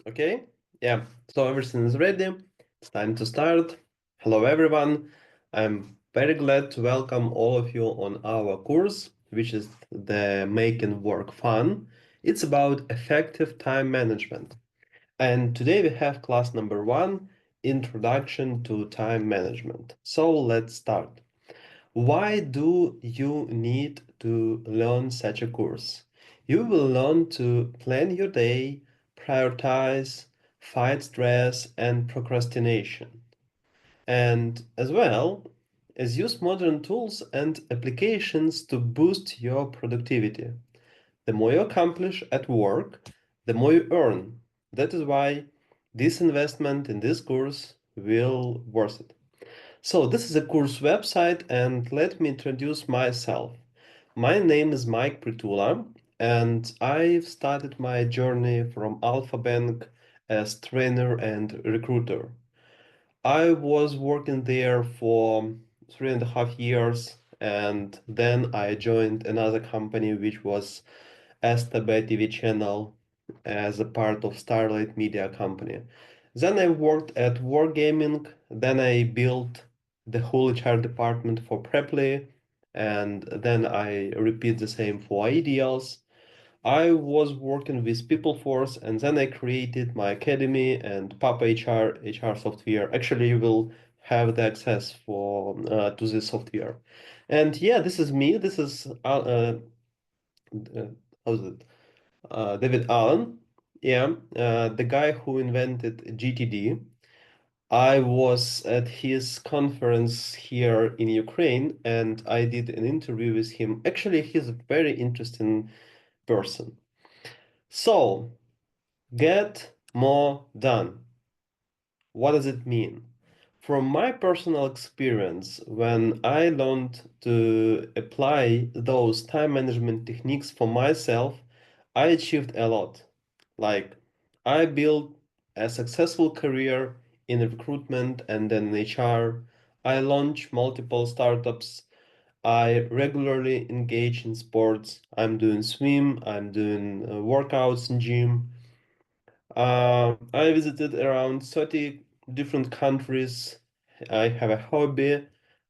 Okay, yeah, so everything is ready. It's time to start. Hello, everyone. I'm very glad to welcome all of you on our course, which is the Making Work Fun. It's about effective time management. And today we have class number one, Introduction to Time Management. So let's start. Why do you need to learn such a course? You will learn to plan your day, prioritize, fight stress and procrastination, and as well as use modern tools and applications to boost your productivity. The more you accomplish at work, the more you earn. That is why this investment in this course will worth it. So this is a course website and let me introduce myself. My name is Mike Pritula and I've started my journey from Alpha Bank as trainer and recruiter. I was working there for 3.5 years and then I joined another company which was STB TV channel as a part of Starlight Media Company. Then I worked at Wargaming, then I built the whole HR department for Preply, and then I repeat the same for Ideals. I was working with PeopleForce, and then I created my academy and Papa HR software. Actually, you will have the access for to this software. And yeah, this is me. This is uh, how's it? David Allen, yeah, the guy who invented GTD. I was at his conference here in Ukraine and I did an interview with him. Actually, he's a very interesting person. So, get more done. What does it mean? From my personal experience, when I learned to apply those time management techniques for myself, I achieved a lot. Like, I built a successful career in recruitment and then in HR. I launched multiple startups. I regularly engage in sports. I'm doing swim, I'm doing workouts in gym. I visited around 30 different countries. I have a hobby.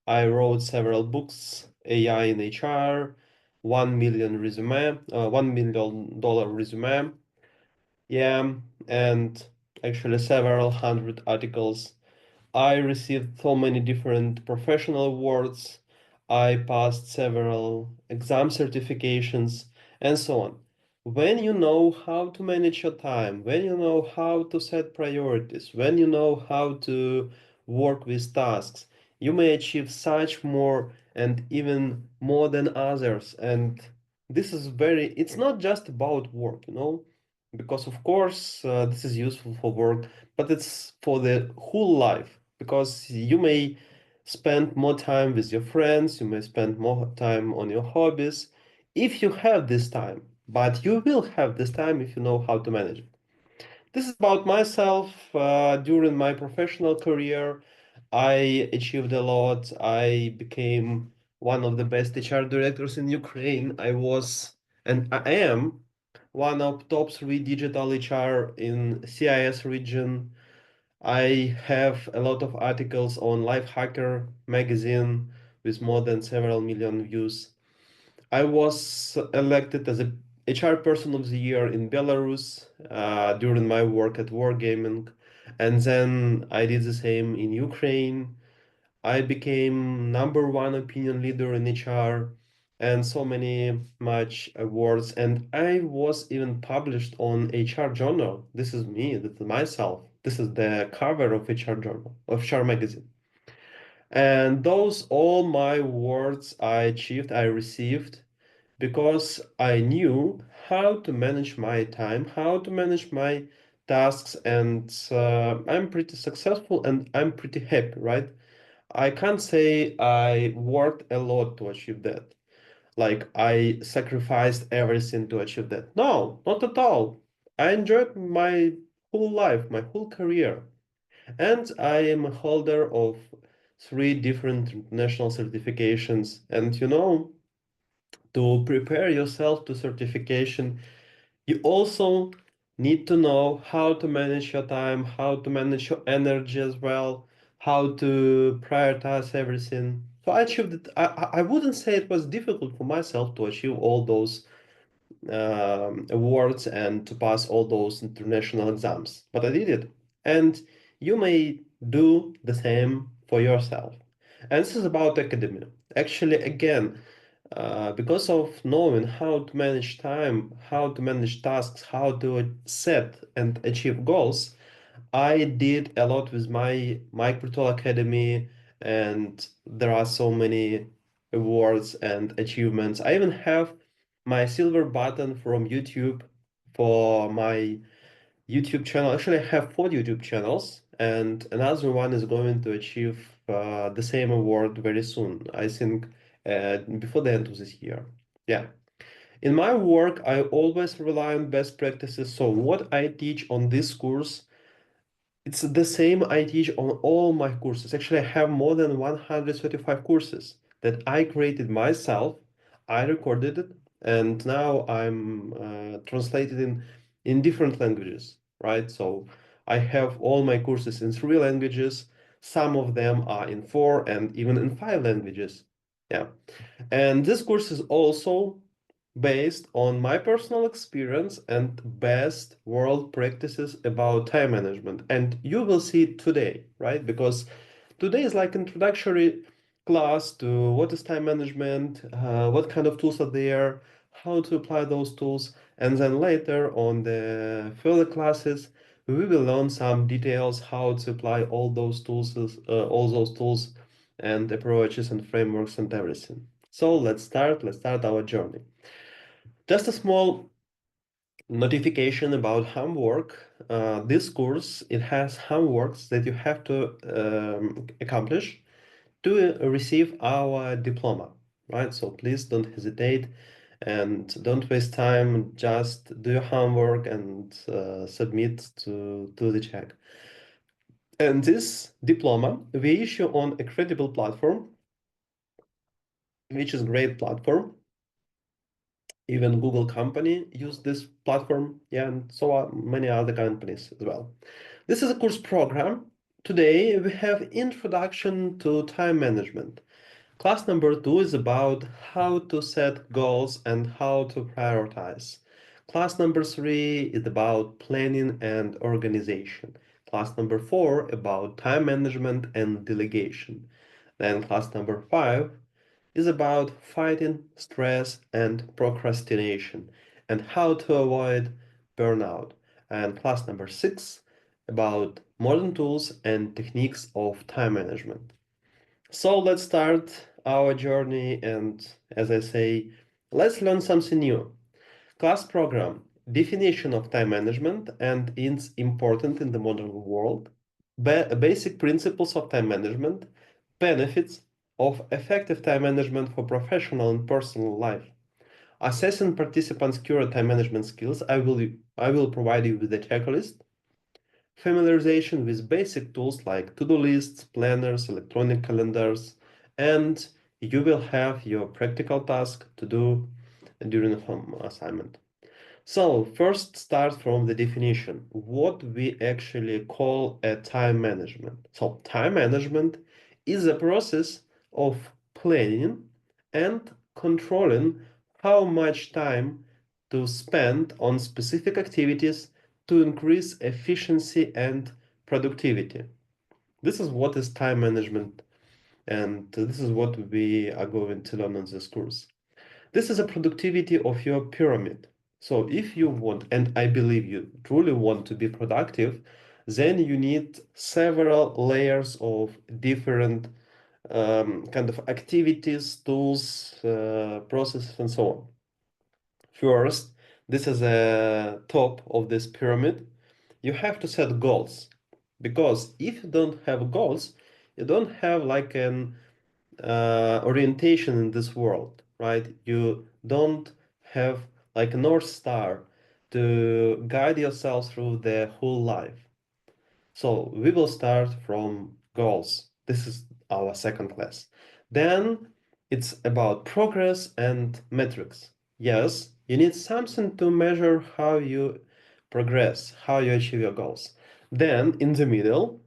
I wrote several books, AI in HR, 1 million resume, $1 million resume. Yeah, and actually several hundred articles. I received so many different professional awards. I passed several exam certifications and so on. When you know how to manage your time, when you know how to set priorities, when you know how to work with tasks, you may achieve such more and even more than others. And this is it's not just about work, because of course this is useful for work, but it's for the whole life because you may spend more time with your friends, you may spend more time on your hobbies if you have this time, but you will have this time if you know how to manage it. This is about myself. During my professional career, I achieved a lot. I became one of the best HR directors in Ukraine. I was, and I am, one of top three digital HR in CIS region. I have a lot of articles on Lifehacker magazine with more than several million views. I was elected as a HR Person of the Year in Belarus during my work at Wargaming, and then I did the same in Ukraine. I became number one opinion leader in HR and so many much awards. And I was even published on HR Journal. This is me, this is myself. This is the cover of HR Journal, of HR magazine. And those all my awards I achieved, I received because I knew how to manage my time, how to manage my tasks, and I'm pretty successful and I'm pretty happy, right? I can't say I worked a lot to achieve that. Like I sacrificed everything to achieve that. No, not at all. I enjoyed my whole life, my whole career. And I am a holder of three different international certifications. And to prepare yourself to certification, you also need to know how to manage your time, how to manage your energy as well, how to prioritize everything. So I achieved it. I wouldn't say it was difficult for myself to achieve all those awards and to pass all those international exams, but I did it. And you may do the same for yourself. And this is about academia. Actually, again, because of knowing how to manage time, how to manage tasks, how to set and achieve goals, I did a lot with my Mike Pritula Academy, and there are so many awards and achievements. I even have my silver button from YouTube for my YouTube channel. Actually, I have 4 YouTube channels, and another one is going to achieve the same award very soon. I think before the end of this year. Yeah. In my work, I always rely on best practices. So what I teach on this course, it's the same I teach on all my courses. Actually, I have more than 135 courses that I created myself. I recorded it, and now I'm translated in different languages, right? So I have all my courses in 3 languages. Some of them are in 4 and even in 5 languages. Yeah. And this course is also based on my personal experience and best world practices about time management. And you will see it today, right? Because today is like introductory class to what is time management, what kind of tools are there, how to apply those tools. And then later on the further classes, we will learn some details, how to apply all those tools and approaches and frameworks and everything. So let's start our journey. Just a small notification about homework. This course, it has homeworks that you have to accomplish to receive our diploma, right? So please don't hesitate and don't waste time. Just do your homework and submit to the check. And this diploma we issue on a credible platform, which is a great platform. Even Google company use this platform, yeah, and so are many other companies as well. This is a course program. Today we have Introduction to Time Management. Class number 2 is about how to set goals and how to prioritize. Class number 3 is about planning and organization. Class number 4 about time management and delegation. Then class number 5 is about fighting stress and procrastination and how to avoid burnout. And class number 6 about modern tools and techniques of time management. So let's start our journey and, as I say, let's learn something new. Class program, definition of time management and its important in the modern world, basic principles of time management, benefits of effective time management for professional and personal life. Assessing participants' current time management skills, I will provide you with a checklist. Familiarization with basic tools like to-do lists, planners, electronic calendars, and you will have your practical task to do during the home assignment. So first start from the definition, what we actually call a time management. So time management is a process of planning and controlling how much time to spend on specific activities to increase efficiency and productivity. This is what is time management, and this is what we are going to learn in this course. This is a productivity of your pyramid. So if you want, and I believe you truly want to be productive, then you need several layers of different kind of activities, tools, processes, and so on. First, this is a top of this pyramid. You have to set goals, because if you don't have goals, you don't have like an orientation in this world, right? You don't have like a North Star to guide yourself through the whole life. So we will start from goals. This is our second class. Then it's about progress and metrics. Yes, you need something to measure how you progress, how you achieve your goals. Then in the middle,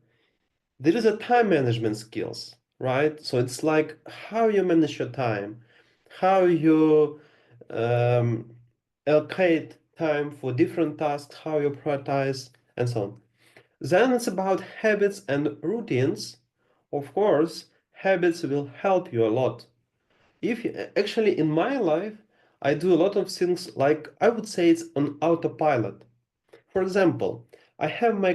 there is a time management skills, right? So it's like how you manage your time, how you um, allocate time for different tasks, how you prioritize, and so on. Then it's about habits and routines. Of course, habits will help you a lot. If actually in my life, I do a lot of things like I would say it's on autopilot. For example, I have my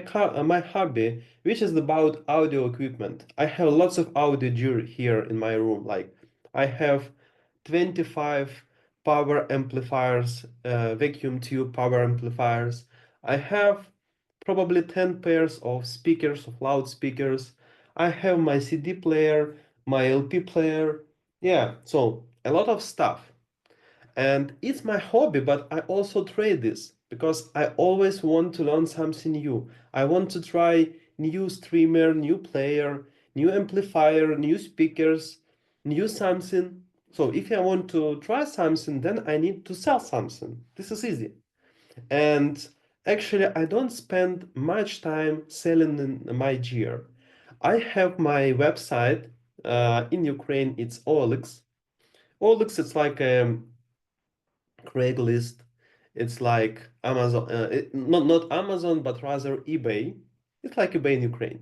hobby, which is about audio equipment. I have lots of audio gear here in my room. Like I have 25 power amplifiers, vacuum tube power amplifiers. I have probably 10 pairs of speakers, of loudspeakers. I have my CD player, my LP player. Yeah, so a lot of stuff. And it's my hobby, but I also trade this because I always want to learn something new. I want to try new streamer, new player, new amplifier, new speakers, new something. So if I want to try something, then I need to sell something. This is easy. And actually, I don't spend much time selling in my gear. I have my website in Ukraine. It's OLX. OLX, it's like a Craigslist. It's like Amazon, not Amazon, but rather eBay. It's like eBay in Ukraine.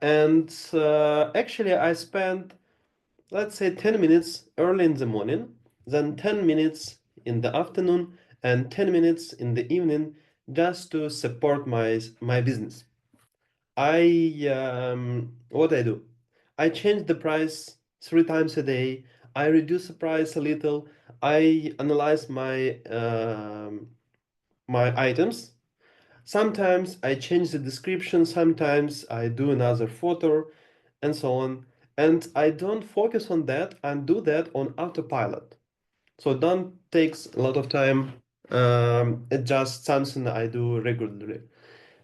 And actually, I spent, let's say, 10 minutes early in the morning, then 10 minutes in the afternoon, and 10 minutes in the evening just to support my business. What I do? I change the price 3 times a day. I reduce the price a little. I analyze my items. Sometimes I change the description, sometimes I do another photo, and so on. And I don't focus on that and do that on autopilot. So it don't takes a lot of time. It's just something I do regularly.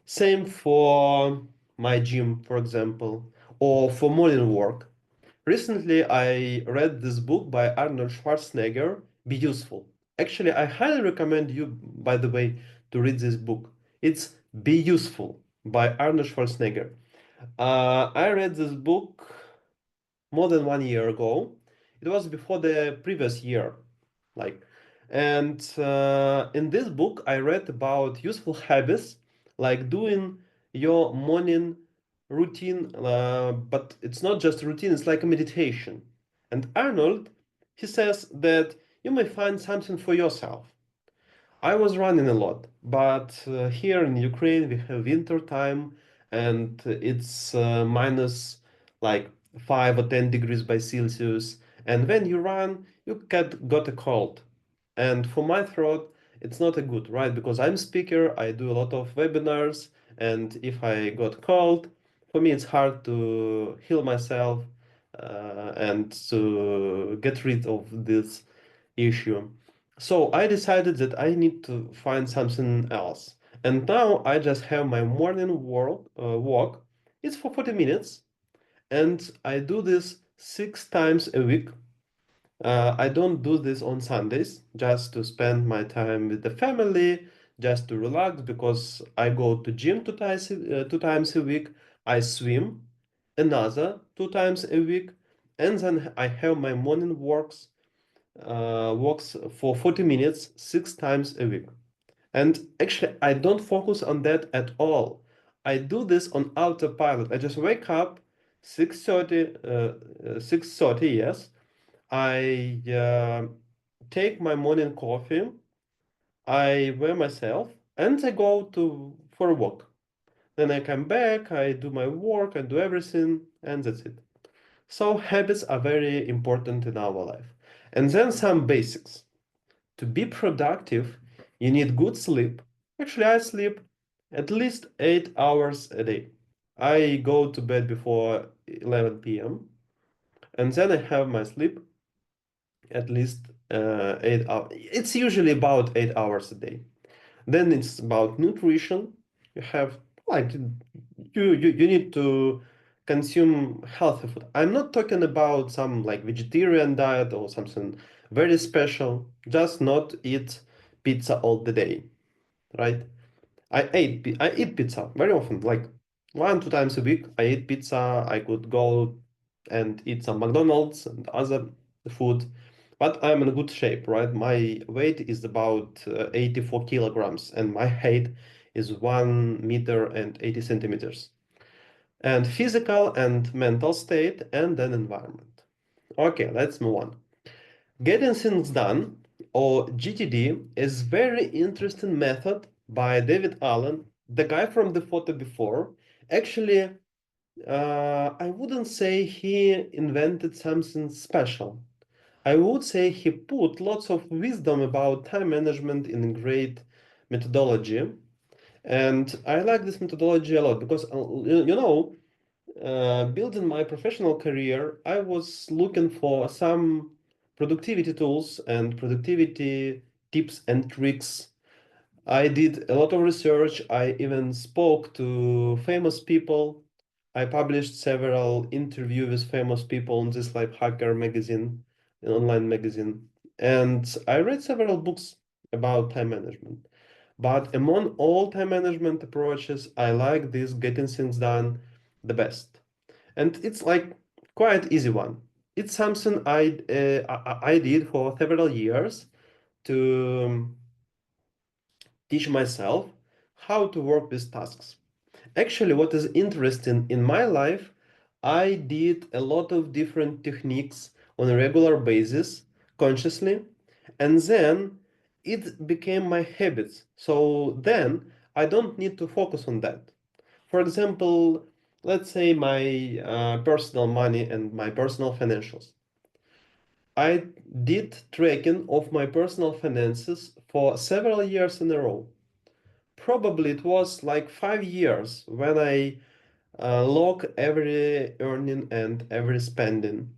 Same for my gym, for example, or for morning work. Recently, I read this book by Arnold Schwarzenegger, Be Useful. Actually, I highly recommend you, by the way, to read this book. It's Be Useful by Arnold Schwarzenegger. I read this book more than 1 year ago. It was before the previous year, like, and in this book I read about useful habits, like doing your morning routine, but it's not just routine; it's like a meditation. And Arnold, he says that you may find something for yourself. I was running a lot, but here in Ukraine we have winter time and it's minus like 5 or 10 degrees by Celsius. And when you run, you got a cold. And for my throat, it's not a good, right? Because I'm speaker, I do a lot of webinars, and if I got cold, for me it's hard to heal myself and to get rid of this issue. So I decided that I need to find something else. And now I just have my morning walk. It's for 40 minutes, and I do this 6 times a week. I don't do this on Sundays, just to spend my time with the family, just to relax, because I go to gym 2 times a week. I swim another 2 times a week, and then I have my morning walks for 40 minutes 6 times a week. And actually, I don't focus on that at all. I do this on autopilot. I just wake up 6:30, 6:30, yes. I take my morning coffee, I wear myself, and I go to for a walk. Then I come back, I do my work, I do everything, and that's it. So habits are very important in our life. And then some basics. To be productive, you need good sleep. Actually, I sleep at least 8 hours a day. I go to bed before 11 p.m. and then I have my sleep at least 8 hours. It's usually about 8 hours a day. Then it's about nutrition. You have like you need to consume healthy food. I'm not talking about some like vegetarian diet or something very special. Just not eat pizza all the day, right? I eat pizza very often, like 1, 2 times a week. I eat pizza. I could go and eat some McDonald's and other food, but I'm in good shape, right? My weight is about 84 kilograms, and my height is 1 meter and 80 centimeters. And physical and mental state, and then environment. Okay, let's move on. Getting things done, or GTD, is very interesting method by David Allen, the guy from the photo before. Actually, I wouldn't say he invented something special. I would say he put lots of wisdom about time management in a great methodology. And I like this methodology a lot because, building my professional career, I was looking for some productivity tools and productivity tips and tricks. I did a lot of research. I even spoke to famous people. I published several interviews with famous people in this Life Hacker magazine, an online magazine. And I read several books about time management. But among all time management approaches, I like this getting things done the best. And it's like quite easy one. It's something I did for several years to teach myself how to work with tasks. Actually, what is interesting in my life, I did a lot of different techniques on a regular basis, consciously, and then it became my habits. So then I don't need to focus on that. For example, let's say my personal money and my personal financials. I did tracking of my personal finances for several years in a row. Probably it was like 5 years when I log every earning and every spending.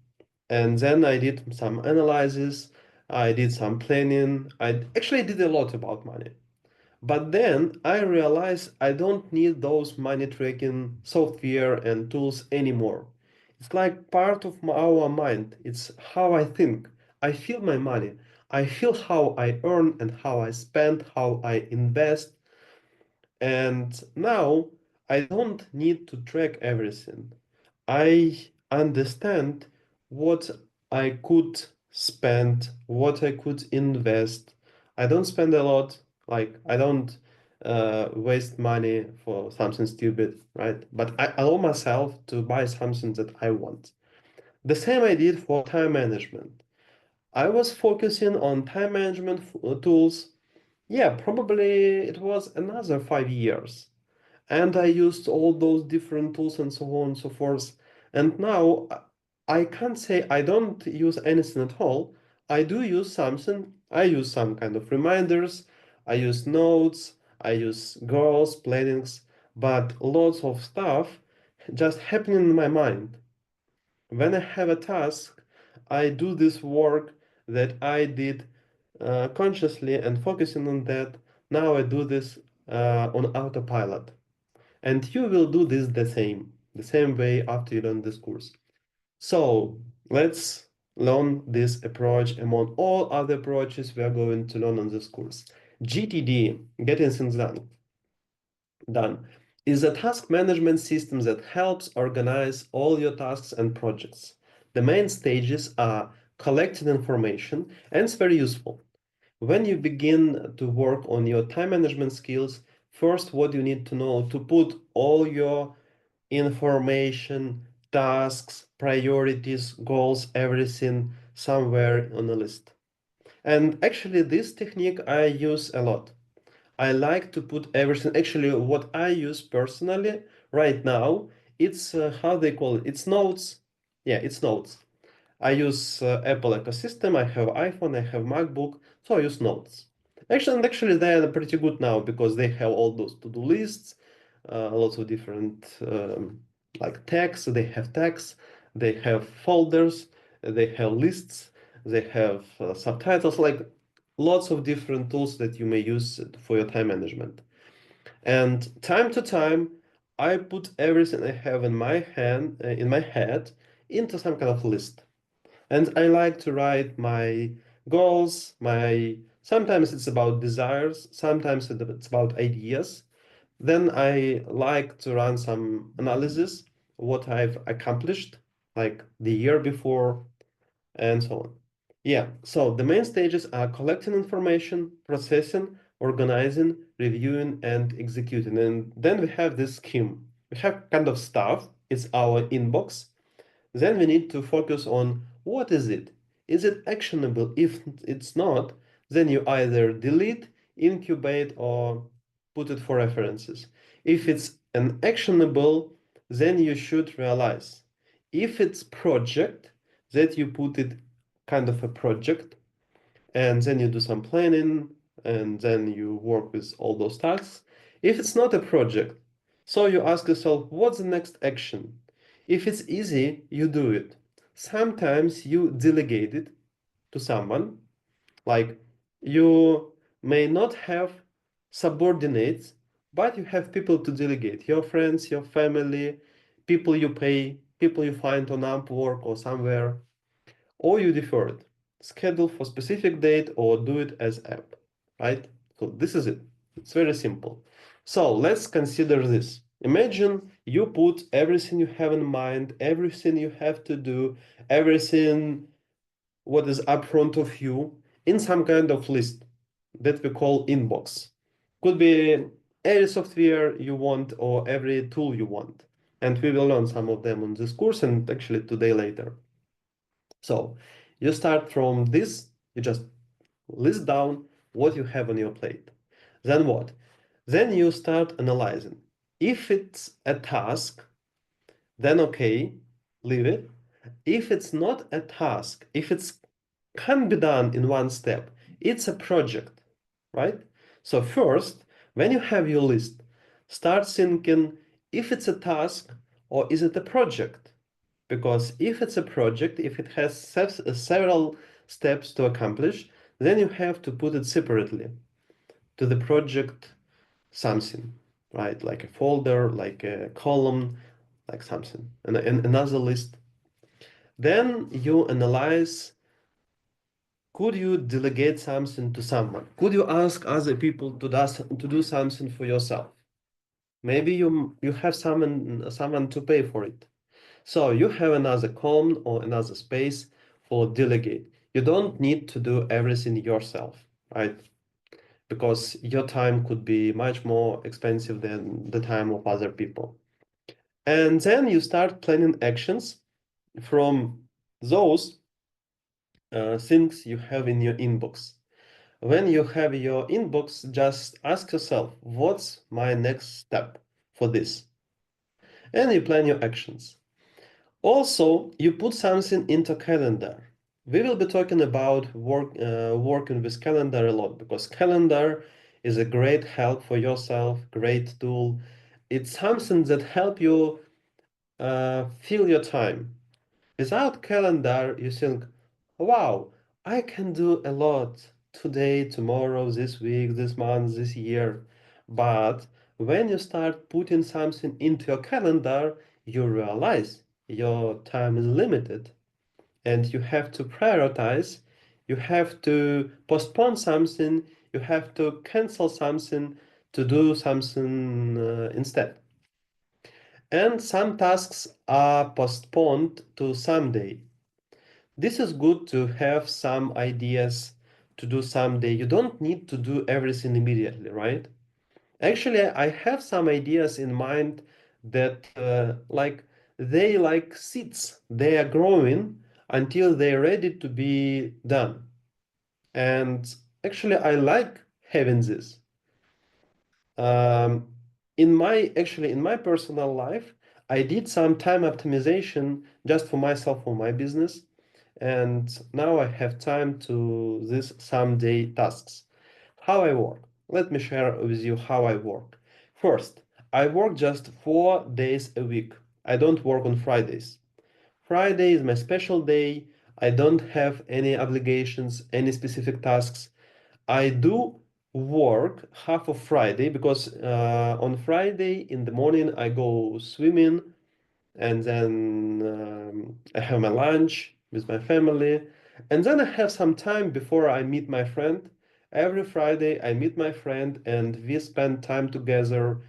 And then I did some analysis, I did some planning. I actually did a lot about money. But then I realized I don't need those money tracking software and tools anymore. It's like part of our mind. It's how I think. I feel my money. I feel how I earn and how I spend, how I invest. And now I don't need to track everything. I understand what I could spend, what I could invest. I don't spend a lot, like I don't waste money for something stupid, right? But I allow myself to buy something that I want. The same I did for time management. I was focusing on time management tools. Yeah, probably it was another 5 years. And I used all those different tools and so on and so forth. And now I can't say I don't use anything at all. I do use something. I use some kind of reminders. I use notes. I use goals, plannings, but lots of stuff just happening in my mind. When I have a task, I do this work that I did consciously and focusing on that. Now I do this on autopilot. And you will do this the same way after you learn this course. So let's learn this approach among all other approaches we are going to learn on this course. GTD, getting things done, is a task management system that helps organize all your tasks and projects. The main stages are collecting information, and it's very useful. When you begin to work on your time management skills, first what you need to know to put all your information, tasks, priorities, goals, everything somewhere on a list. And actually this technique I use a lot. I like to put everything, actually what I use personally right now, it's how they call it, it's notes. Yeah, it's notes. I use Apple ecosystem. I have iPhone, I have MacBook, so I use Notes. Actually, they are pretty good now because they have all those to-do lists, lots of different like tags. They have tags, they have folders, they have lists, they have subtitles, like lots of different tools that you may use for your time management. And time to time, I put everything I have in my head, into some kind of list. And I like to write my goals, sometimes it's about desires, sometimes it's about ideas. Then I like to run some analysis, what I've accomplished, like the year before, and so on. Yeah, so the main stages are collecting information, processing, organizing, reviewing, and executing. And then we have this scheme. We have kind of stuff, it's our inbox. Then we need to focus on what is it? Is it actionable? If it's not, then you either delete, incubate, or put it for references. If it's an actionable, then you should realize. If it's project, that you put it kind of a project, and then you do some planning, and then you work with all those tasks. If it's not a project, so you ask yourself, what's the next action? If it's easy, you do it. Sometimes you delegate it to someone, like you may not have subordinates, but you have people to delegate, your friends, your family, people you pay, people you find on Upwork or somewhere, or you defer it. Schedule for specific date or do it as app, right? So this is it. It's very simple. So let's consider this. Imagine you put everything you have in mind, everything you have to do, everything what is up front of you in some kind of list that we call inbox. Could be every software you want or every tool you want. And we will learn some of them on this course and actually today later. So you start from this, you just list down what you have on your plate. Then what? Then you start analyzing. If it's a task, then okay, leave it. If it's not a task, if it's can be done in one step, it's a project, right? So first, when you have your list, start thinking if it's a task or is it a project? Because if it's a project, if it has several steps to accomplish, then you have to put it separately to the project something, right? Like a folder, like a column, like something, and another list. Then you analyze, could you delegate something to someone? Could you ask other people to do something for yourself? Maybe you have someone to pay for it. So you have another column or another space for delegate. You don't need to do everything yourself, right? Because your time could be much more expensive than the time of other people. And then you start planning actions from those things you have in your inbox. When you have your inbox, just ask yourself, what's my next step for this? And you plan your actions. Also, you put something into calendar. We will be talking about working with calendar a lot because calendar is a great help for yourself, great tool. It's something that help you fill your time. Without calendar, you think, wow, I can do a lot today, tomorrow, this week, this month, this year. But when you start putting something into your calendar, you realize your time is limited and you have to prioritize. You have to postpone something. You have to cancel something to do something instead. And some tasks are postponed to someday. This is good to have some ideas to do someday. You don't need to do everything immediately, right? Actually, I have some ideas in mind that like they like seeds. They are growing until they're ready to be done. And actually, I like having this. Um, in my personal life, I did some time optimization just for myself for my business, and now I have time to this someday tasks. How I work. Let me share with you how I work. First, I work just 4 days a week. I don't work on Fridays. Friday is my special day. I don't have any obligations, any specific tasks. I do work half of Friday because on Friday in the morning I go swimming and then I have my lunch with my family and then I have some time before I meet my friend. Every Friday I meet my friend and we spend time together.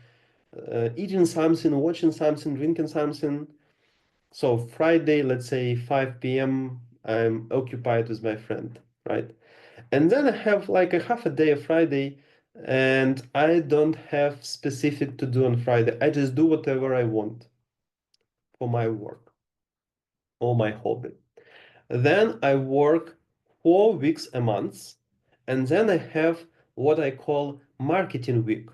eating something, watching something, drinking something. So Friday, let's say 5 p.m., I'm occupied with my friend, right? And then I have like a half a day of Friday, and I don't have specific to do on Friday. I just do whatever I want for my work or my hobby. Then I work 4 weeks a month, and then I have what I call marketing week.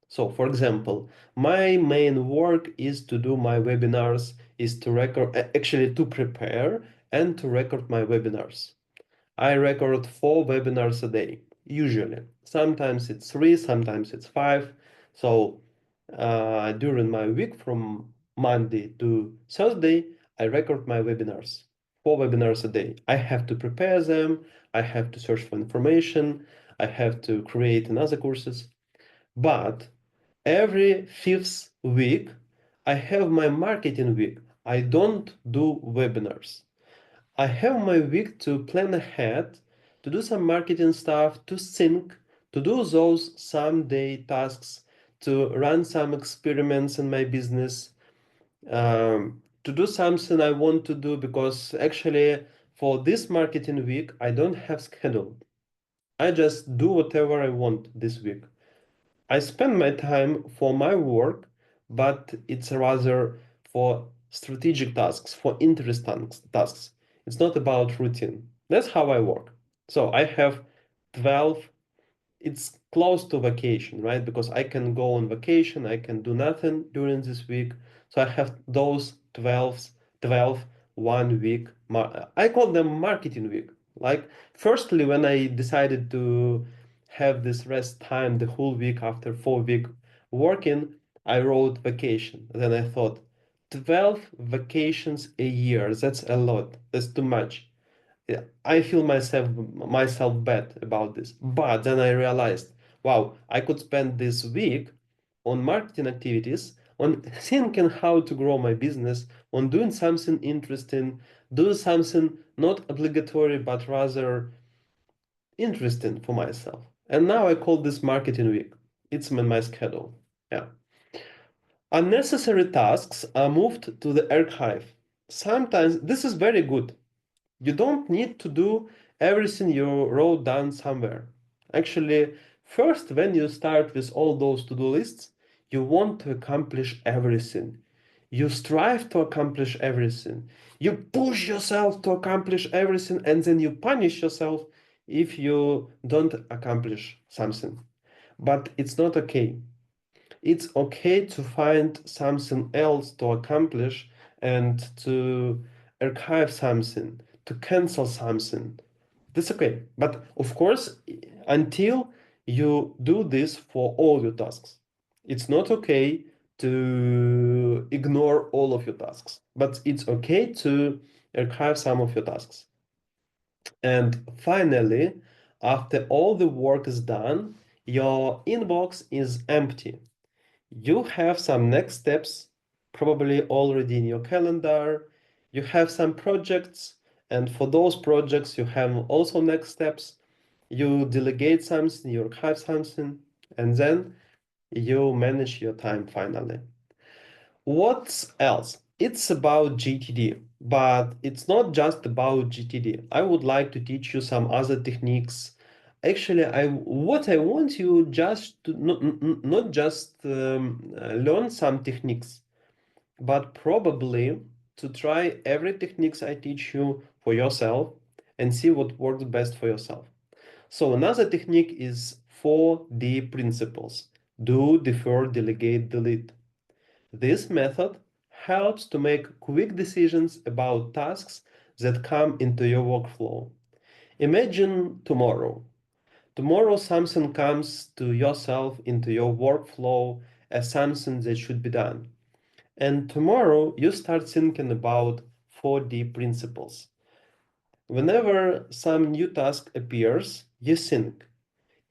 So, for example, my main work is to do my webinars, is to record, actually to prepare and to record my webinars. I record 4 webinars a day, usually. Sometimes it's three, sometimes it's five. So during my week from Monday to Thursday, I record my webinars, 4 webinars a day. I have to prepare them, I have to search for information, I have to create another courses. But every fifth week, I have my marketing week. I don't do webinars. I have my week to plan ahead, to do some marketing stuff, to think, to do those someday tasks, to run some experiments in my business, to do something I want to do because actually for this marketing week, I don't have schedule. I just do whatever I want this week. I spend my time for my work, but it's rather for strategic tasks, for interest tasks. It's not about routine. That's how I work. So I have 12, it's close to vacation, right? Because I can go on vacation, I can do nothing during this week. So I have those 12 1 week. I call them marketing week. Like, firstly, when I decided to have this rest time the whole week after 4 week working, I wrote vacation. Then I thought, 12 vacations a year, that's a lot. That's too much. Yeah, I feel myself bad about this. But then I realized, wow, I could spend this week on marketing activities, on thinking how to grow my business, on doing something interesting, do something not obligatory but rather interesting for myself. And now I call this marketing week. It's in my schedule. Yeah. Unnecessary tasks are moved to the archive. Sometimes this is very good. You don't need to do everything you wrote down somewhere. Actually, first, when you start with all those to-do lists, you want to accomplish everything. You strive to accomplish everything. You push yourself to accomplish everything, and then you punish yourself if you don't accomplish something. But it's not okay. It's okay to find something else to accomplish and to archive something, to cancel something. That's okay. But of course, until you do this for all your tasks, it's not okay to ignore all of your tasks, but it's okay to archive some of your tasks. And finally, after all the work is done, your inbox is empty. You have some next steps probably already in your calendar. You have some projects, and for those projects, you have also next steps. You delegate something, you archive something, and then you manage your time finally. What else? It's about GTD, but it's not just about GTD. I would like to teach you some other techniques. Actually, I want you just to not just learn some techniques, but probably to try every techniques I teach you for yourself and see what works best for yourself. So another technique is 4D principles. Do, defer, delegate, delete. This method helps to make quick decisions about tasks that come into your workflow. Imagine tomorrow. Tomorrow something comes to yourself into your workflow as something that should be done. And tomorrow you start thinking about 4D principles. Whenever some new task appears, you think,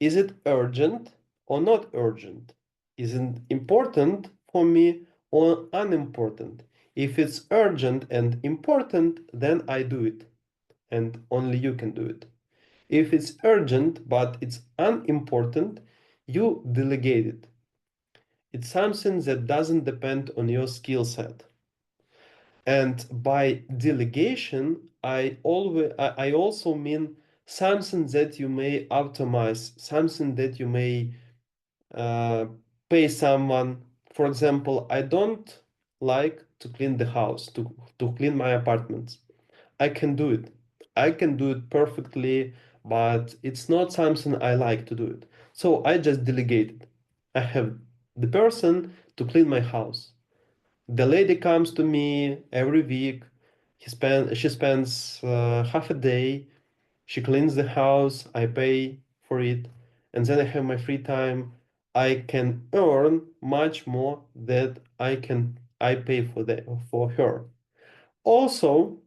is it urgent or not urgent? Is it important for me or unimportant? If it's urgent and important, then I do it, and only you can do it. If it's urgent but it's unimportant, you delegate it. It's something that doesn't depend on your skill set. And by delegation, I also mean something that you may optimize, something that you may uh, pay someone. For example, I don't like to clean the house, to clean my apartments. I can do it. I can do it perfectly, but it's not something I like to do it. So I just delegate it. I have the person to clean my house. The lady comes to me every week. She spends half a day. She cleans the house. I pay for it, and then I have my free time. I can earn much more that I pay for her. Also,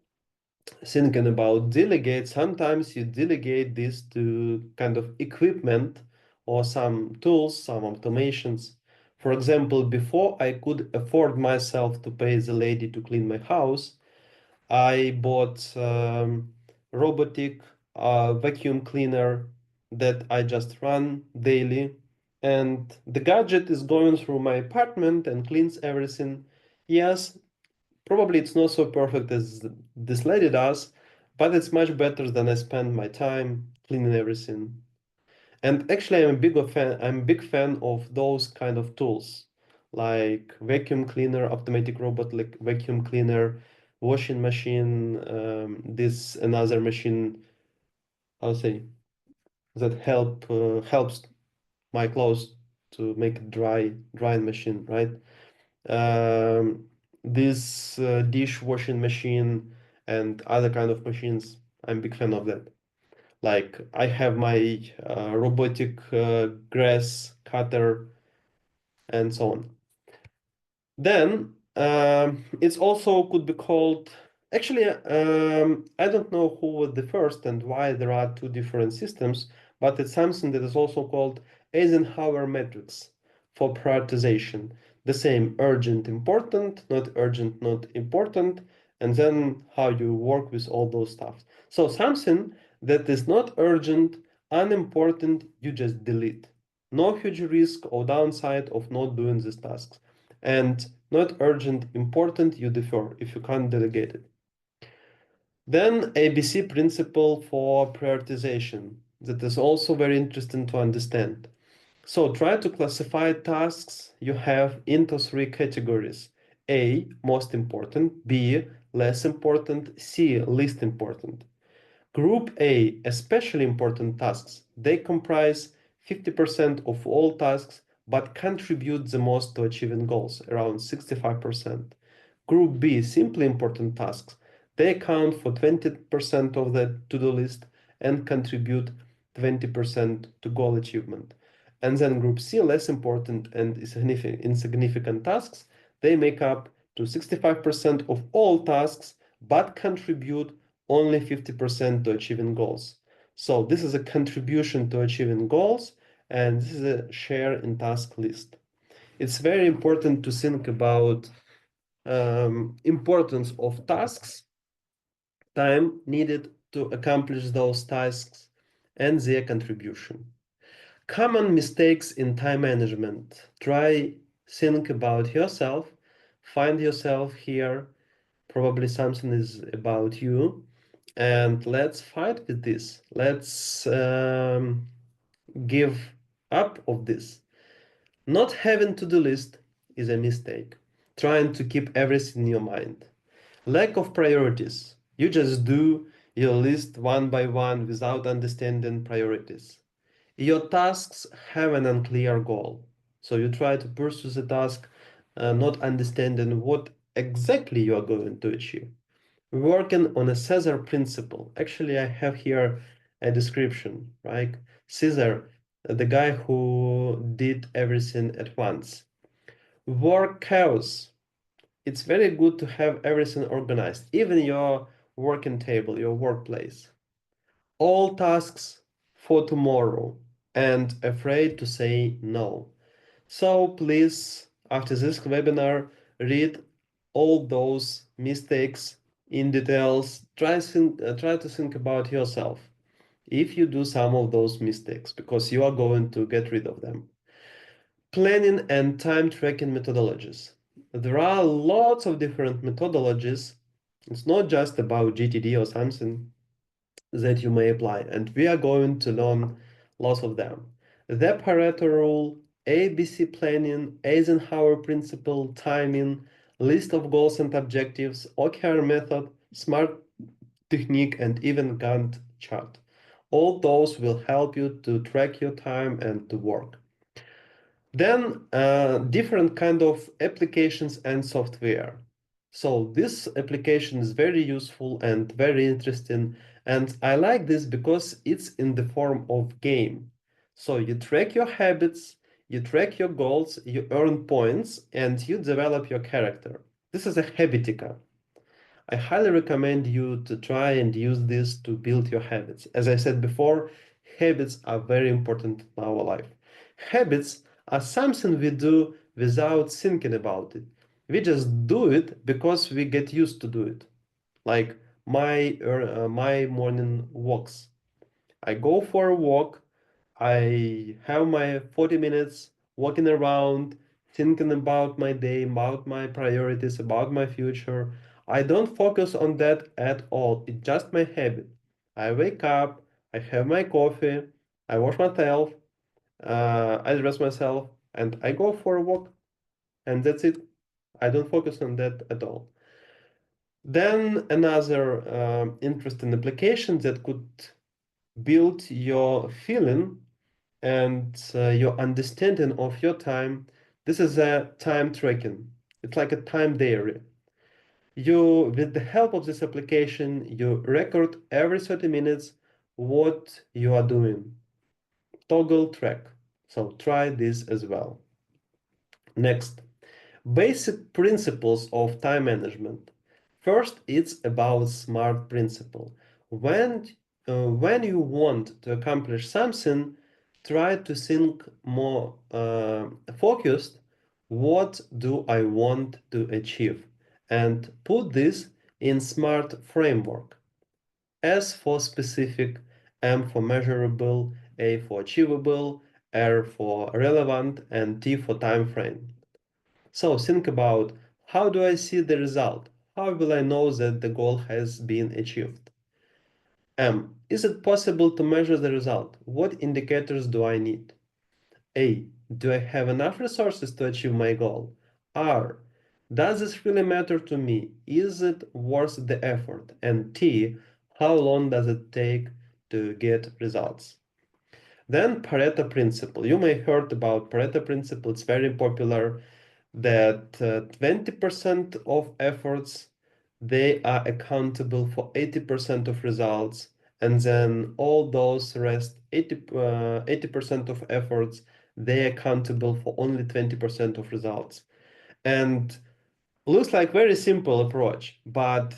thinking about delegate, sometimes you delegate this to kind of equipment or some tools, some automations. For example, before I could afford myself to pay the lady to clean my house, I bought robotic vacuum cleaner that I just run daily. And the gadget is going through my apartment and cleans everything. Yes, probably it's not so perfect as this lady does, but it's much better than I spend my time cleaning everything. And actually, I'm a big fan of those kind of tools, like vacuum cleaner, automatic robot like vacuum cleaner, washing machine, this another machine, I'll say, that helps my clothes to make it drying machine, right? um, this dishwashing machine and other kind of machines. I'm a big fan of that. Like I have my robotic grass cutter and so on. Then it's also could be called. Actually, I don't know who was the first and why there are two different systems, but it's something that is also called Eisenhower matrix for prioritization. The same urgent, important, not urgent, not important, and then how you work with all those stuff. So something that is not urgent, unimportant, you just delete. No huge risk or downside of not doing these tasks. And not urgent, important, you defer if you can't delegate it. Then ABC principle for prioritization. That is also very interesting to understand. So try to classify tasks you have into three categories. A, most important, B, less important, C, least important. Group A, especially important tasks, they comprise 50% of all tasks but contribute the most to achieving goals, around 65%. Group B, simply important tasks, they account for 20% of the to-do list and contribute 20% to goal achievement. And then Group C, less important and insignificant tasks, they make up to 65% of all tasks but contribute only 50% to achieving goals. So this is a contribution to achieving goals, and this is a share in task list. It's very important to think about importance of tasks, time needed to accomplish those tasks, and their contribution. Common mistakes in time management. Try think about yourself, find yourself here. Probably something is about you, and let's fight with this. Let's give up of this. Not having to-do list is a mistake. Trying to keep everything in your mind. Lack of priorities. You just do your list one by one without understanding priorities. Your tasks have an unclear goal. So you try to pursue the task, not understanding what exactly you are going to achieve. Working on a Caesar principle. Actually, I have here a description, right? Caesar, the guy who did everything at once. Work chaos. It's very good to have everything organized, even your working table, your workplace. All tasks for tomorrow and afraid to say no. So please, after this webinar, read all those mistakes in details. Try to think about yourself if you do some of those mistakes, because you are going to get rid of them. Planning and time tracking methodologies. There are lots of different methodologies. It's not just about GTD or something that you may apply, and we are going to learn lots of them. The Pareto rule, ABC planning, Eisenhower principle, timing, list of goals and objectives, OKR method, SMART technique, and even Gantt chart. All those will help you to track your time and to work. Then different kind of applications and software. So this application is very useful and very interesting. And I like this because it's in the form of game. So you track your habits, you track your goals, you earn points, and you develop your character. This is a Habitica. I highly recommend you to try and use this to build your habits. As I said before, habits are very important in our life. Habits are something we do without thinking about it. We just do it because we get used to do it. Like my morning walks. I go for a walk. I have my 40 minutes walking around, thinking about my day, about my priorities, about my future. I don't focus on that at all. It's just my habit. I wake up, I have my coffee, I wash myself, I dress myself, and I go for a walk. And that's it. I don't focus on that at all. Then another interesting application that could build your feeling and your understanding of your time. This is a time tracking. It's like a time diary. With the help of this application, you record every 30 minutes what you are doing. Toggle track. So try this as well. Next, basic principles of time management. First, it's about SMART principle. When you want to accomplish something, try to think more focused. What do I want to achieve? And put this in SMART framework. S for specific, M for measurable, A for achievable, R for relevant, and T for time frame. So think about, how do I see the result? How will I know that the goal has been achieved? Is it possible to measure the result? What indicators do I need? A. Do I have enough resources to achieve my goal? R. Does this really matter to me? Is it worth the effort? And T. How long does it take to get results? Then Pareto principle. You may heard about Pareto principle. It's very popular that 20% of efforts, they are accountable for 80% of results, and then all those rest 80% of efforts, they accountable for only 20% of results. And looks like very simple approach, but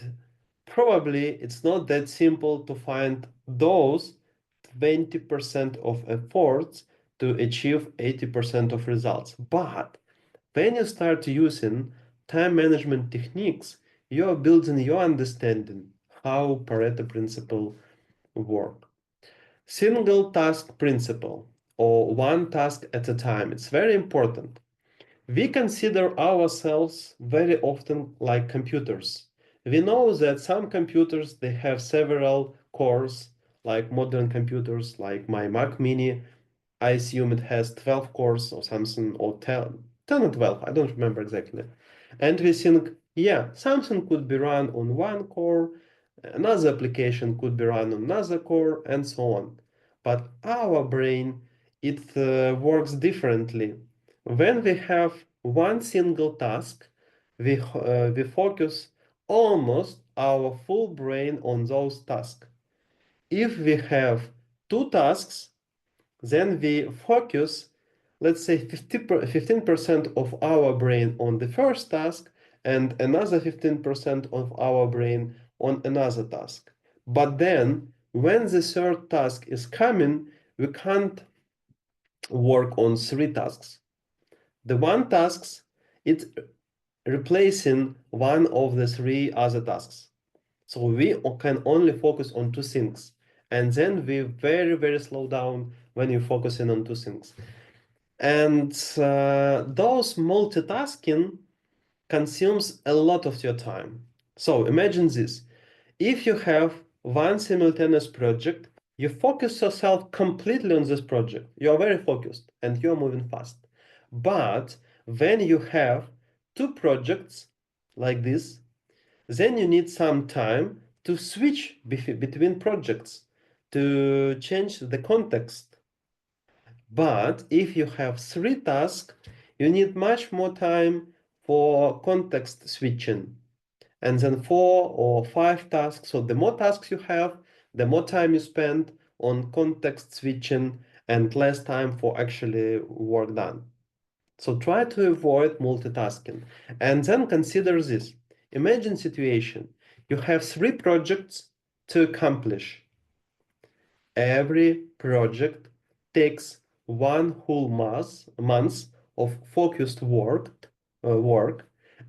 probably it's not that simple to find those 20% of efforts to achieve 80% of results. But when you start using time management techniques, you are building your understanding how Pareto principle work. Single task principle, or one task at a time. It's very important. We consider ourselves very often like computers. We know that some computers, they have several cores, like modern computers, like my Mac Mini. I assume it has 12 cores or something, or 10 or 12, I don't remember exactly. And we think, yeah, something could be run on one core, another application could be run on another core, and so on. But our brain, it works differently. When we have one single task, we focus almost our full brain on those tasks. If we have two tasks, then we focus, let's say 15% of our brain on the first task and another 15% of our brain on another task. But then when the third task is coming, we can't work on three tasks. The one tasks, it's replacing one of the three other tasks. So we can only focus on two things. And then we very, very slow down when you're focusing on two things. And those multitasking consumes a lot of your time. So imagine this. If you have one simultaneous project, you focus yourself completely on this project. You are very focused and you are moving fast. But when you have two projects like this, then you need some time to switch between projects, to change the context. But if you have three tasks, you need much more time for context switching. And then four or five tasks. So the more tasks you have, the more time you spend on context switching and less time for actually work done. So try to avoid multitasking. And then consider this. Imagine situation. You have three projects to accomplish. Every project takes one whole month of focused work,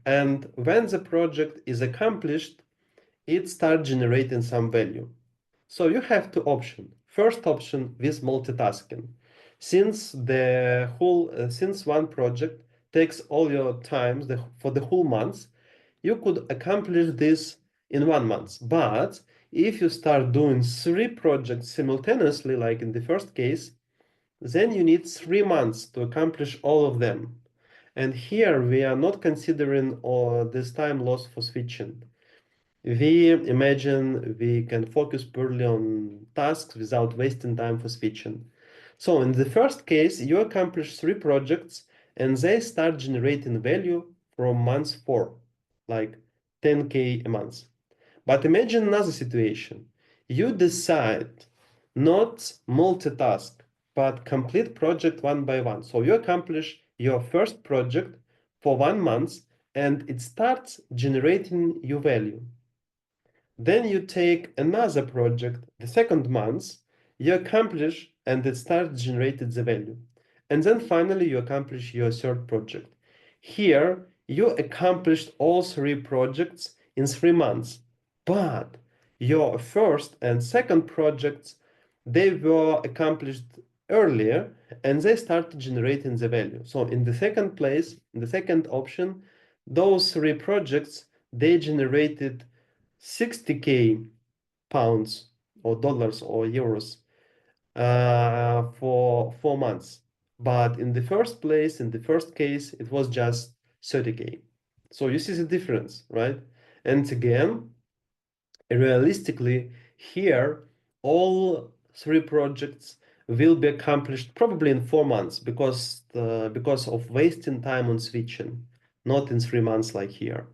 and when the project is accomplished, it starts generating some value. So you have two options. First option with multitasking. Since one project takes all your time for the whole month, you could accomplish this in 1 month. But if you start doing three projects simultaneously, like in the first case, then you need 3 months to accomplish all of them. And here we are not considering this time loss for switching. We imagine we can focus purely on tasks without wasting time for switching. So in the first case, you accomplish three projects and they start generating value from month 4, like 10K a month. But imagine another situation. You decide not multitask, but complete project one by one. So you accomplish your first project for 1 month and it starts generating you value. Then you take another project, the second month, you accomplish and it starts generating the value. And then finally you accomplish your third project. Here you accomplished all three projects in 3 months, but your first and second projects, they were accomplished earlier and they started generating the value. So in the second place, in the second option, those three projects, they generated 60K pounds or dollars or euros for 4 months. But in the first place, in the first case, it was just 30K. So you see the difference, right? And again, realistically, here, all three projects will be accomplished probably in 4 months because of wasting time on switching, not in 3 months like here.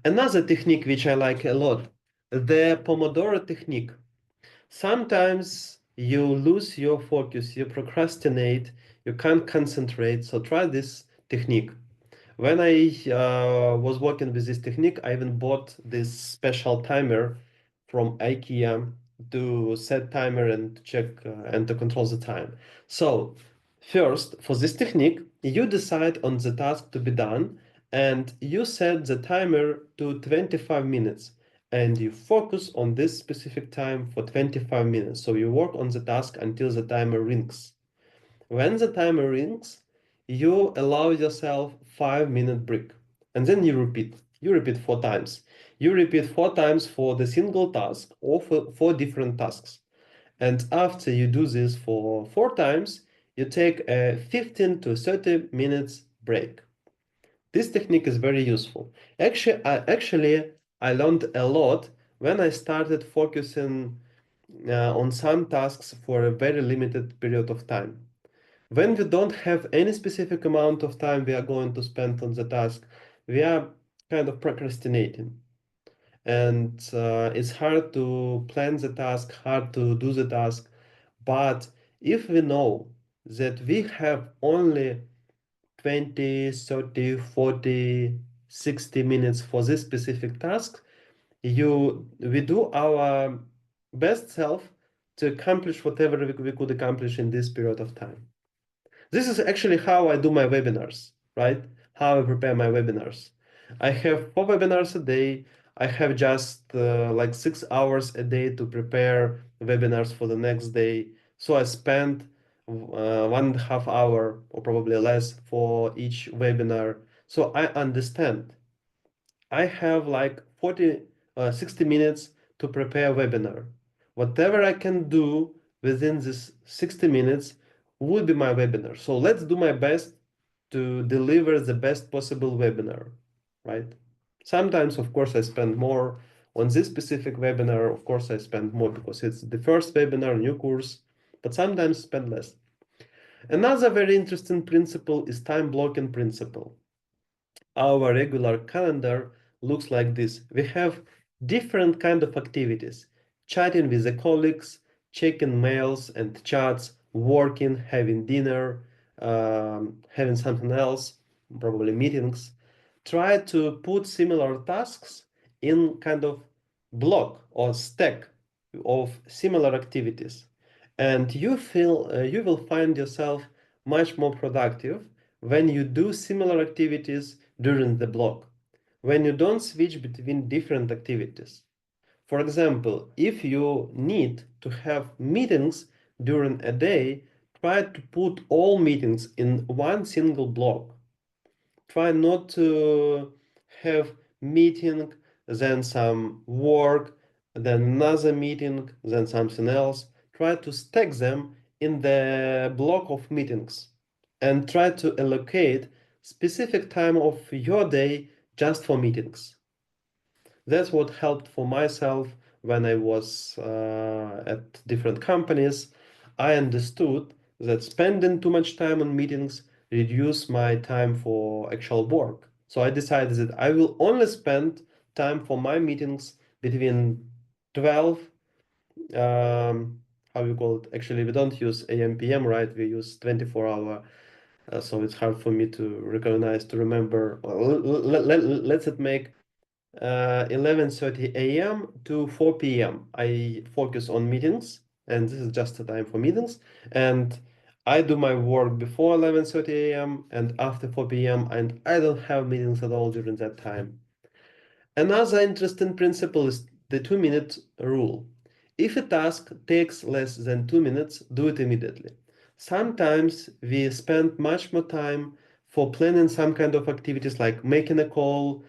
Another technique which I like a lot, the Pomodoro technique. Sometimes you lose your focus, you procrastinate, you can't concentrate. So try this technique. When I was working with this technique, I even bought this special timer from IKEA to set timer and to check and to control the time. So first, for this technique, you decide on the task to be done and you set the timer to 25 minutes and you focus on this specific time for 25 minutes. So you work on the task until the timer rings. When the timer rings, you allow yourself 5 minute break and then you repeat. You repeat 4 times. You repeat 4 times for the single task or for 4 different tasks. And after you do this for 4 times, you take a 15 to 30 minutes break. This technique is very useful. Actually, I learned a lot when I started focusing on some tasks for a very limited period of time. When we don't have any specific amount of time we are going to spend on the task, we are kind of procrastinating. And it's hard to plan the task, hard to do the task. But if we know that we have only 20, 30, 40, 60 minutes for this specific task, we do our best self to accomplish whatever we could accomplish in this period of time. This is actually how I do my webinars, right? How I prepare my webinars. I have 4 webinars a day. I have just like 6 hours a day to prepare webinars for the next day. So I spend 1.5 hour or probably less for each webinar. So I understand. I have like 60 minutes to prepare a webinar. Whatever I can do within this 60 minutes will be my webinar. So let's do my best to deliver the best possible webinar, right? Sometimes, of course, I spend more on this specific webinar. Of course, I spend more because it's the first webinar, new course, but sometimes spend less. Another very interesting principle is time blocking principle. Our regular calendar looks like this. We have different kind of activities: chatting with the colleagues, checking mails and chats, working, having dinner, having something else, probably meetings. Try to put similar tasks in kind of block or stack of similar activities, and you will find yourself much more productive when you do similar activities during the block, when you don't switch between different activities. For example, if you need to have meetings during a day, try to put all meetings in one single block. Try not to have meeting, then some work, then another meeting, then something else. Try to stack them in the block of meetings and try to allocate specific time of your day just for meetings. That's what helped for myself when I was at different companies. I understood that spending too much time on meetings reduce my time for actual work. So I decided that I will only spend time for my meetings between 12, how you call it? Actually, we don't use AM, PM, right? We use 24-hour. So it's hard for me to recognize, to remember. Well, let's it make 11:30 a.m. to 4 p.m. I focus on meetings, and this is just the time for meetings. And I do my work before 11:30 a.m. and after 4 p.m. and I don't have meetings at all during that time. Another interesting principle is the 2-minute rule. If a task takes less than 2 minutes, do it immediately. Sometimes we spend much more time for planning some kind of activities like making a call,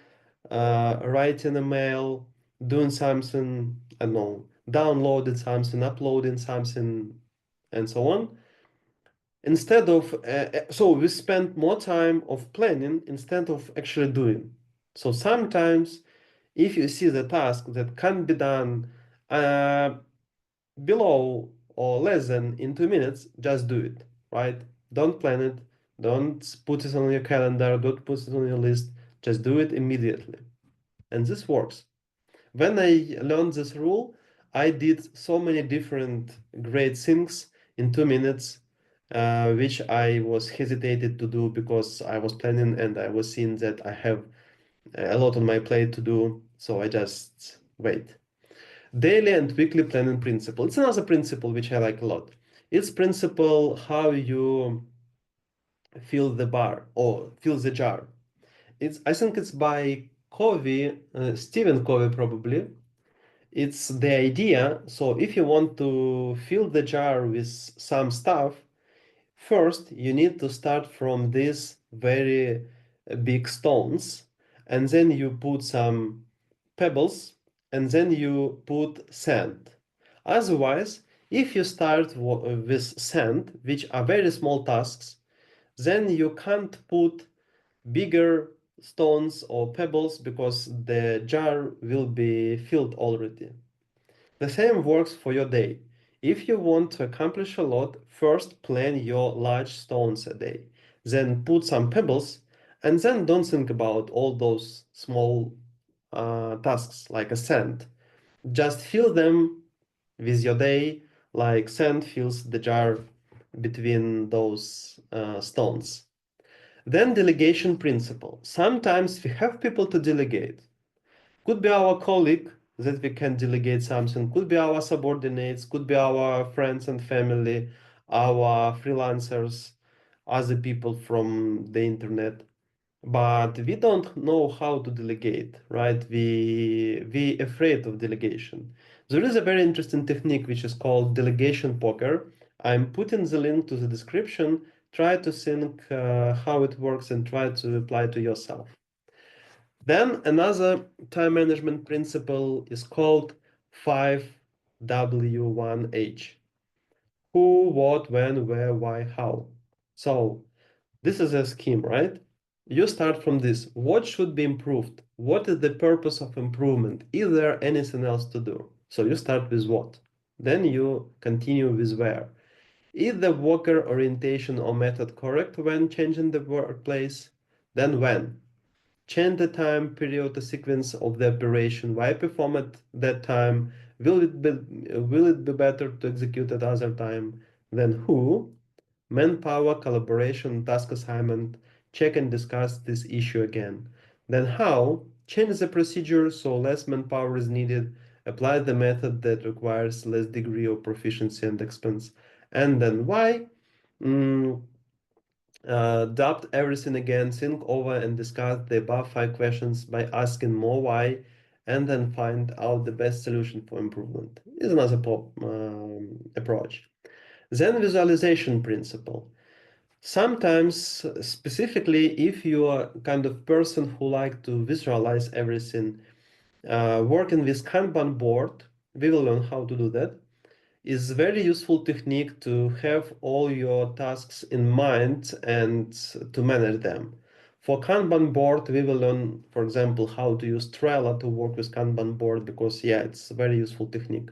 writing a mail, doing something, I don't know, downloading something, uploading something, and so on. Instead of, so we spend more time of planning instead of actually doing. So sometimes if you see the task that can be done uh, below or less than in 2 minutes, just do it, right? Don't plan it, don't put it on your calendar, don't put it on your list, just do it immediately. And this works. When I learned this rule, I did so many different great things in 2 minutes, which I was hesitated to do because I was planning and I was seeing that I have a lot on my plate to do, so I just wait. Daily and weekly planning principle. It's another principle which I like a lot. It's principle how you fill the bar or fill the jar. I think it's by Covey, Stephen Covey probably. It's the idea. So if you want to fill the jar with some stuff, first you need to start from these very big stones, and then you put some pebbles, and then you put sand. Otherwise, if you start with sand, which are very small tasks, then you can't put bigger stones or pebbles because the jar will be filled already. The same works for your day. If you want to accomplish a lot, first plan your large stones a day, then put some pebbles, and then don't think about all those small tasks like a sand. Just fill them with your day like sand fills the jar between those stones. Then delegation principle. Sometimes we have people to delegate. Could be our colleague that we can delegate something, could be our subordinates, could be our friends and family, our freelancers, other people from the internet. But we don't know how to delegate, right? We afraid of delegation. There is a very interesting technique which is called delegation poker. I'm putting the link to the description. Try to think how it works and try to apply to yourself. Then another time management principle is called 5W1H. Who, what, when, where, why, how. So this is a scheme, right? You start from this. What should be improved? What is the purpose of improvement? Is there anything else to do? So you start with what. Then you continue with where. Is the worker orientation or method correct when changing the workplace? Then when? Change the time period, the sequence of the operation. Why perform at that time? Will it be better to execute at other time? Then who? Manpower, collaboration, task assignment. Check and discuss this issue again. Then how? Change the procedure so less manpower is needed. Apply the method that requires less degree of proficiency and expense. And then why? Mm, Doubt everything again, think over and discuss the above 5 questions by asking more why, and then find out the best solution for improvement. Is another approach. Then visualization principle. Sometimes, specifically, if you are kind of person who like to visualize everything, working with Kanban board, we will learn how to do that is very useful technique to have all your tasks in mind and to manage them. For Kanban board, we will learn, for example, how to use Trello to work with Kanban board because, yeah, it's a very useful technique.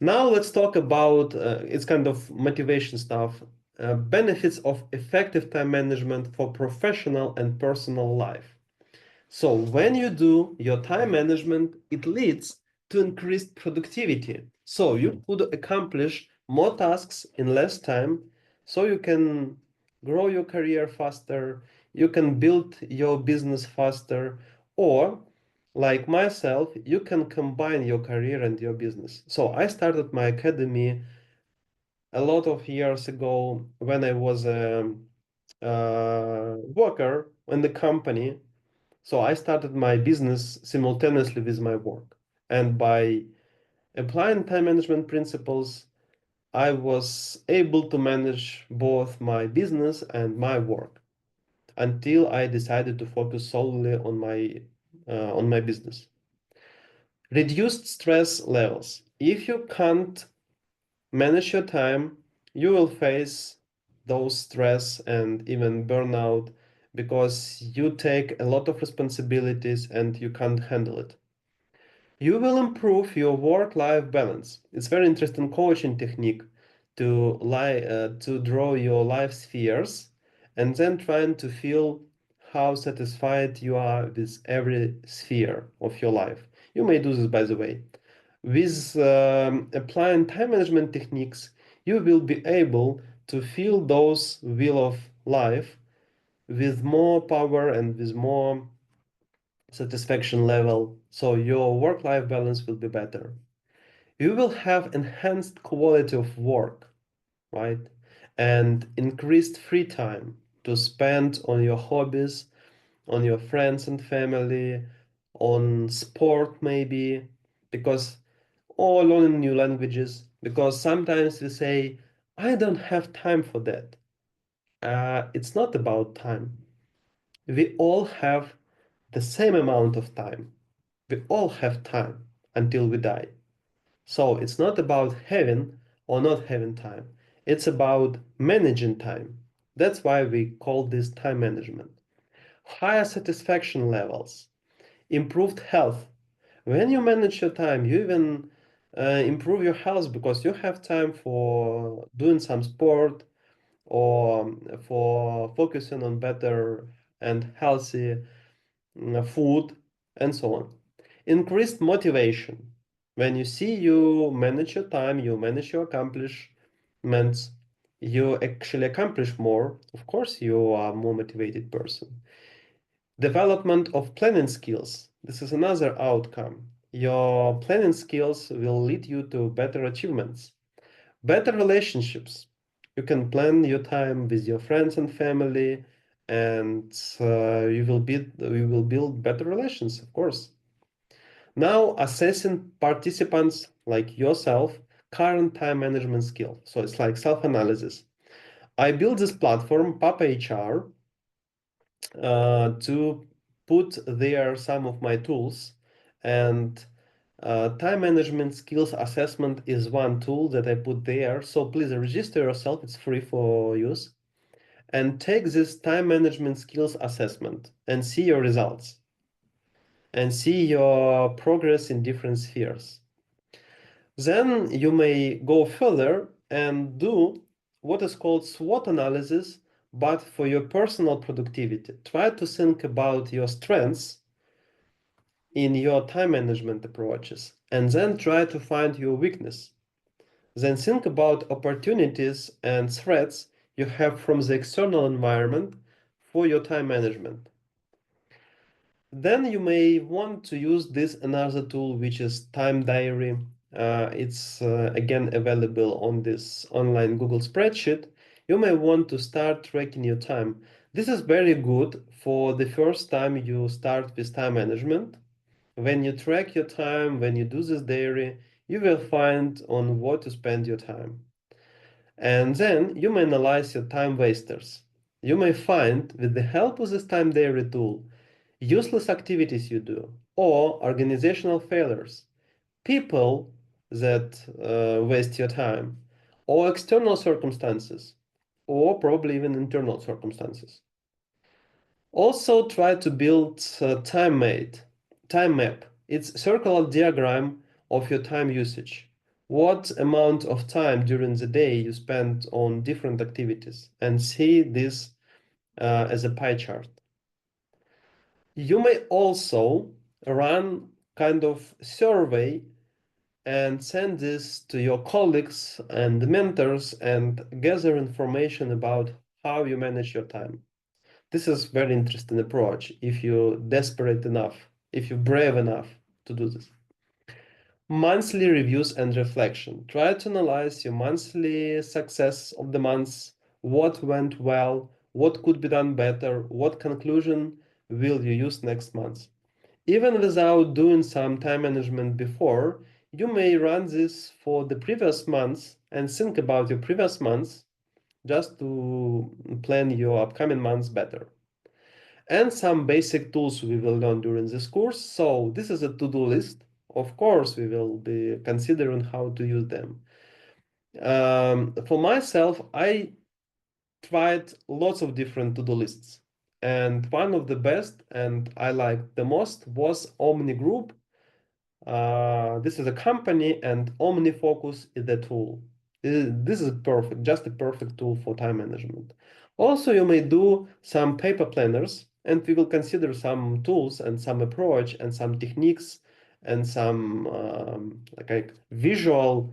Now let's talk about it's kind of motivation stuff. Benefits of effective time management for professional and personal life. So when you do your time management, it leads to increased productivity. So you could accomplish more tasks in less time, so you can grow your career faster, you can build your business faster, or like myself, you can combine your career and your business. So I started my academy a lot of years ago when I was a worker in the company, so I started my business simultaneously with my work. And by applying time management principles, I was able to manage both my business and my work until I decided to focus solely on my business. Reduced stress levels. If you can't manage your time, you will face those stress and even burnout because you take a lot of responsibilities and you can't handle it. You will improve your work-life balance. It's very interesting coaching technique to draw your life spheres and then trying to feel how satisfied you are with every sphere of your life. You may do this, by the way. With applying time management techniques, you will be able to feel those wheel of life with more power and with more satisfaction level, so your work-life balance will be better. You will have enhanced quality of work, right? And increased free time to spend on your hobbies, on your friends and family, on sport maybe, because or learning new languages, because sometimes we say, I don't have time for that. It's not about time. We all have the same amount of time. We all have time until we die. So it's not about having or not having time. It's about managing time. That's why we call this time management. Higher satisfaction levels, improved health. When you manage your time, you even improve your health because you have time for doing some sport or for focusing on better and healthy food, and so on. Increased motivation. When you see you manage your time, you manage your accomplishments, you actually accomplish more, of course, you are a more motivated person. Development of planning skills. This is another outcome. Your planning skills will lead you to better achievements. Better relationships. You can plan your time with your friends and family, and you will build better relations, of course. Now, assessing participants like yourself, current time management skill. So it's like self-analysis. I built this platform, Papa HR, to put there some of my tools. And time management skills assessment is one tool that I put there. So please register yourself. It's free for use. And take this time management skills assessment and see your results and see your progress in different spheres. Then you may go further and do what is called SWOT analysis, but for your personal productivity. Try to think about your strengths in your time management approaches, and then try to find your weakness. Then think about opportunities and threats you have from the external environment for your time management. Then you may want to use this another tool, which is time diary. It's again available on this online Google spreadsheet. You may want to start tracking your time. This is very good for the first time you start with time management. When you track your time, when you do this diary, you will find on what to spend your time. And then you may analyze your time wasters. You may find, with the help of this time diary tool, useless activities you do, or organizational failures, people that waste your time, or external circumstances, or probably even internal circumstances. Also try to build a time map. It's a circular diagram of your time usage. What amount of time during the day you spend on different activities, and see this as a pie chart. You may also run kind of survey and send this to your colleagues and mentors and gather information about how you manage your time. This is very interesting approach if you're desperate enough, if you're brave enough to do this. Monthly reviews and reflection. Try to analyze your monthly success of the months, what went well, what could be done better, what conclusion will you use next month. Even without doing some time management before, you may run this for the previous months and think about your previous months just to plan your upcoming months better. And some basic tools we will learn during this course. So this is a to-do list. Of course, we will be considering how to use them. For myself, I tried lots of different to-do lists. And one of the best and I liked the most was Omni Group. This is a company and OmniFocus is the tool. This is perfect, just a perfect tool for time management. Also, you may do some paper planners, and we will consider some tools and some approach and some techniques and some like visual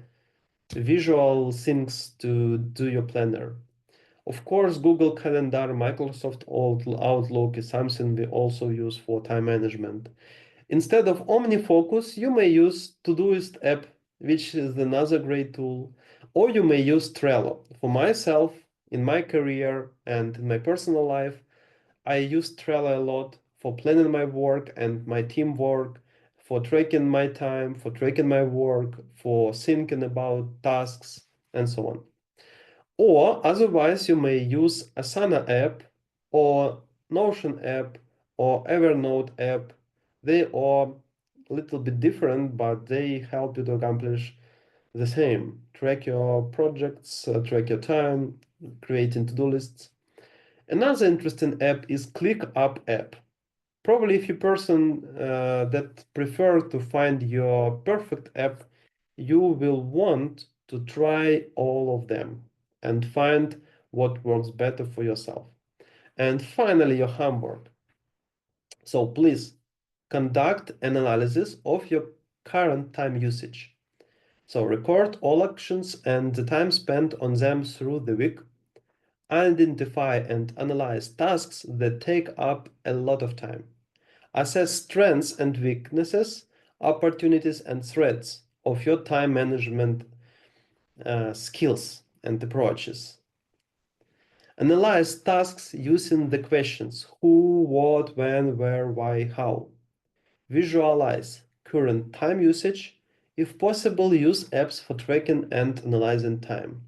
things to do your planner. Of course, Google Calendar, Microsoft Outlook is something we also use for time management. Instead of OmniFocus, you may use Todoist app, which is another great tool, or you may use Trello. For myself, in my career and in my personal life, I use Trello a lot for planning my work and my teamwork, for tracking my time, for tracking my work, for thinking about tasks, and so on. Or otherwise, you may use Asana app or Notion app or Evernote app. They are a little bit different, but they help you to accomplish the same. Track your projects, track your time, creating to-do lists. Another interesting app is ClickUp app. Probably if you're a person that prefer to find your perfect app, you will want to try all of them and find what works better for yourself. And finally, your homework. So please conduct an analysis of your current time usage. So record all actions and the time spent on them through the week. Identify and analyze tasks that take up a lot of time. Assess strengths and weaknesses, opportunities and threats of your time management skills and approaches. Analyze tasks using the questions who, what, when, where, why, how. Visualize current time usage If possible, use apps for tracking and analyzing time.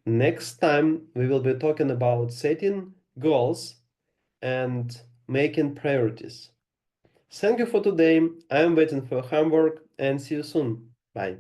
Next time, we will be talking about setting goals and making priorities. Thank you for today. I am waiting for your homework and see you soon. Bye.